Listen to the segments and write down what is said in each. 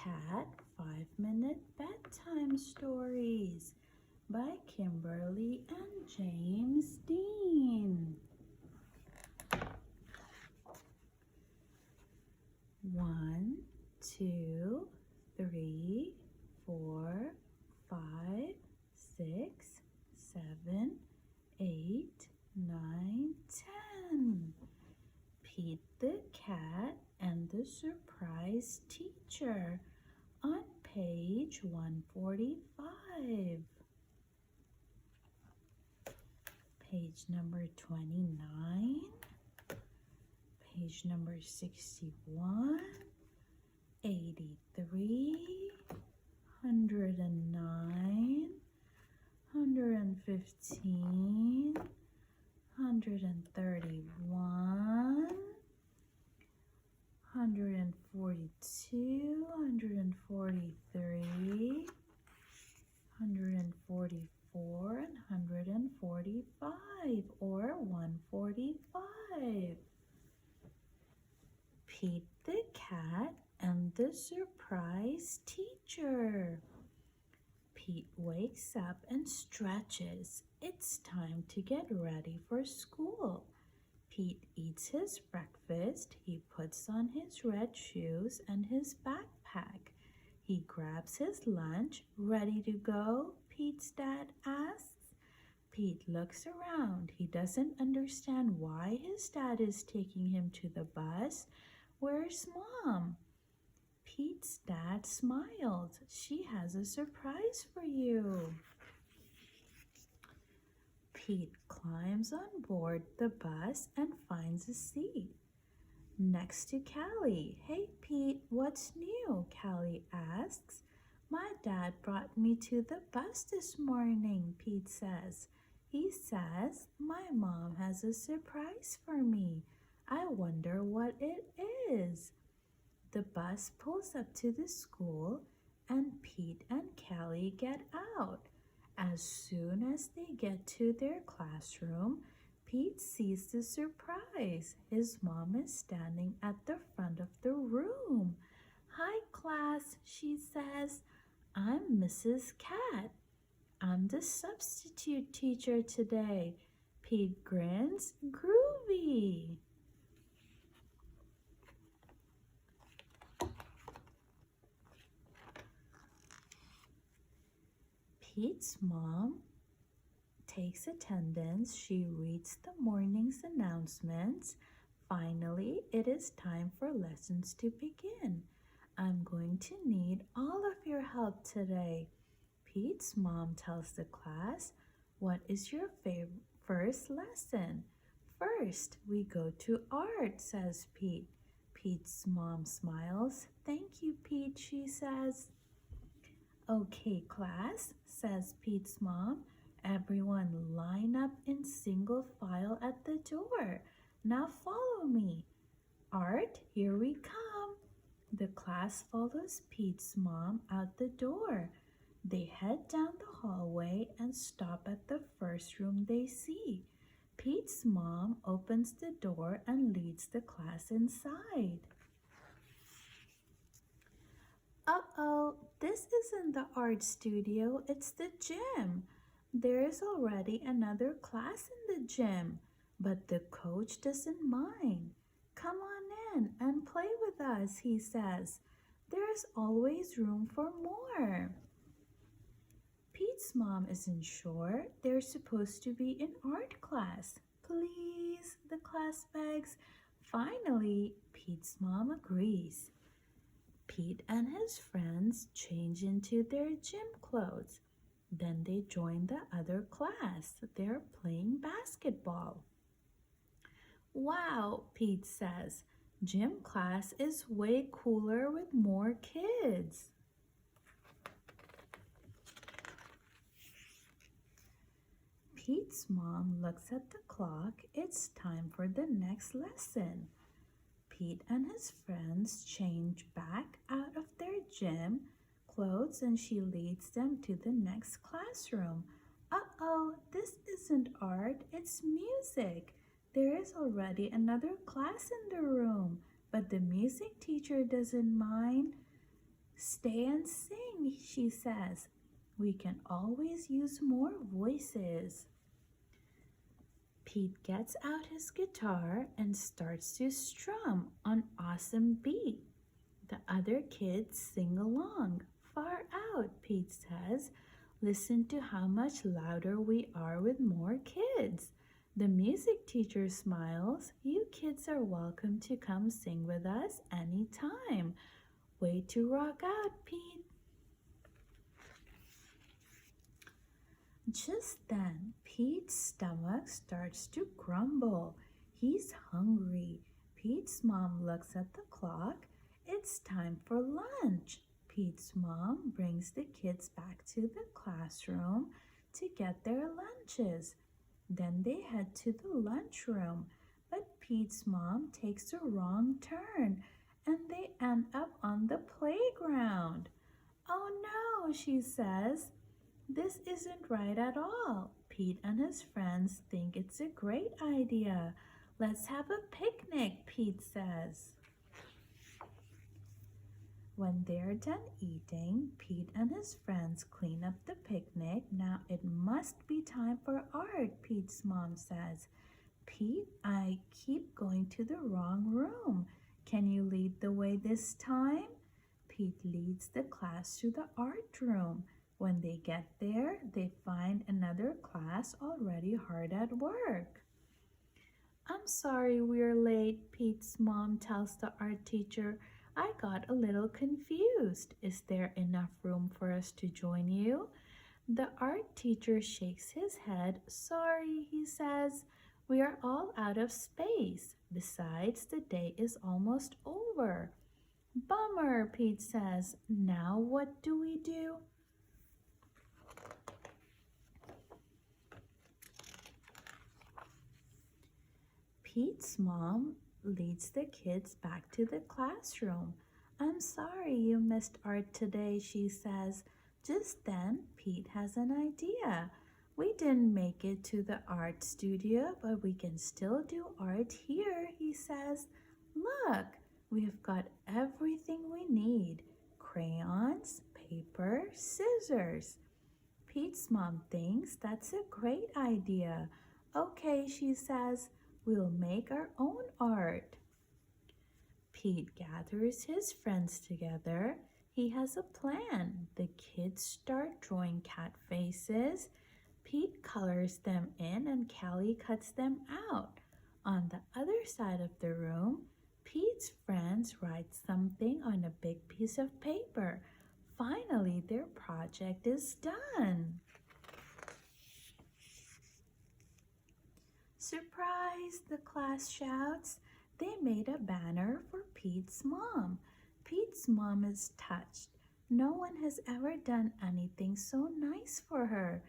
Cat 5-Minute Bedtime Stories by Kimberly and James Dean. 1, 2, 3, 4, 5, 6, 7, 8, 9, 10. Pete the Cat and the Surprise Teacher on page 145. Page number 29, page number 61, 83, 109, 115, 131, 142, 143, 144, and 145, or 145. Pete the Cat and the Surprise Teacher. Pete wakes up and stretches. It's time to get ready for school. Pete eats his breakfast. He puts on his red shoes and his backpack. He grabs his lunch. Ready to go? Pete's dad asks. Pete looks around. He doesn't understand why his dad is taking him to the bus. Where's Mom? Pete's dad smiled. She has a surprise for you. Pete climbs on board the bus and finds a seat next to Callie. Hey Pete, what's new? Callie asks. My dad brought me to the bus this morning, Pete says. He says, my mom has a surprise for me. I wonder what it is. The bus pulls up to the school and Pete and Callie get out. As soon as they get to their classroom, Pete sees the surprise. His mom is standing at the front of the room. Hi, class, she says. I'm Mrs. Cat. I'm the substitute teacher today. Pete grins. Groovy. Pete's mom takes attendance. She reads the morning's announcements. Finally, it is time for lessons to begin. I'm going to need all of your help today. Pete's mom tells the class, what is your first lesson? First, we go to art, says Pete. Pete's mom smiles. Thank you, Pete, she says. Okay, class, says Pete's mom. Everyone line up in single file at the door. Now follow me. Art, here we come. The class follows Pete's mom out the door. They head down the hallway and stop at the first room they see. Pete's mom opens the door and leads the class inside. Uh-oh, this isn't the art studio, it's the gym. There is already another class in the gym, but the coach doesn't mind. Come on in and play with us, he says. There's always room for more. Pete's mom isn't sure. They're supposed to be in art class. Please, the class begs. Finally, Pete's mom agrees. Pete and his friends change into their gym clothes. Then they join the other class. They're playing basketball. Wow, Pete says. Gym class is way cooler with more kids. Pete's mom looks at the clock. It's time for the next lesson. Pete and his friends change back out of their gym clothes and she leads them to the next classroom. Uh-oh, this isn't art, it's music. There is already another class in the room, but the music teacher doesn't mind. Stay and sing, she says. We can always use more voices. Pete gets out his guitar and starts to strum on awesome beat. The other kids sing along. Far out, Pete says. Listen to how much louder we are with more kids. The music teacher smiles. You kids are welcome to come sing with us anytime. Way to rock out, Pete. Just then, Pete's stomach starts to grumble. He's hungry. Pete's mom looks at the clock. It's time for lunch. Pete's mom brings the kids back to the classroom to get their lunches. Then they head to the lunchroom, but Pete's mom takes a wrong turn and they end up on the playground. Oh no, she says. This isn't right at all. Pete and his friends think it's a great idea. Let's have a picnic, Pete says. When they're done eating, Pete and his friends clean up the picnic. Now it must be time for art, Pete's mom says. Pete, I keep going to the wrong room. Can you lead the way this time? Pete leads the class to the art room. When they get there, they find another class already hard at work. I'm sorry we're late, Pete's mom tells the art teacher. I got a little confused. Is there enough room for us to join you? The art teacher shakes his head. Sorry, he says. We are all out of space. Besides, the day is almost over. Bummer, Pete says. Now what do we do? Pete's mom leads the kids back to the classroom. I'm sorry you missed art today, she says. Just then, Pete has an idea. We didn't make it to the art studio, but we can still do art here, he says. Look, we've got everything we need. Crayons, paper, scissors. Pete's mom thinks that's a great idea. Okay, she says. We'll make our own art. Pete gathers his friends together. He has a plan. The kids start drawing cat faces. Pete colors them in and Callie cuts them out. On the other side of the room, Pete's friends write something on a big piece of paper. Finally, their project is done. Surprise, the class shouts. They made a banner for Pete's mom. Pete's mom is touched. No one has ever done anything so nice for her.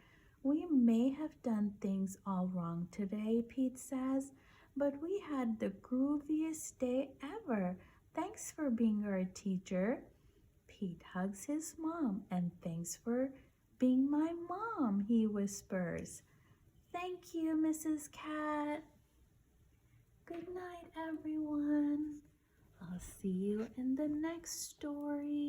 We may have done things all wrong today, Pete says, but we had the grooviest day ever. Thanks for being our teacher. Pete hugs his mom and thanks for being my mom, he whispers. Thank you, Mrs. Cat. Good night, everyone. I'll see you in the next story.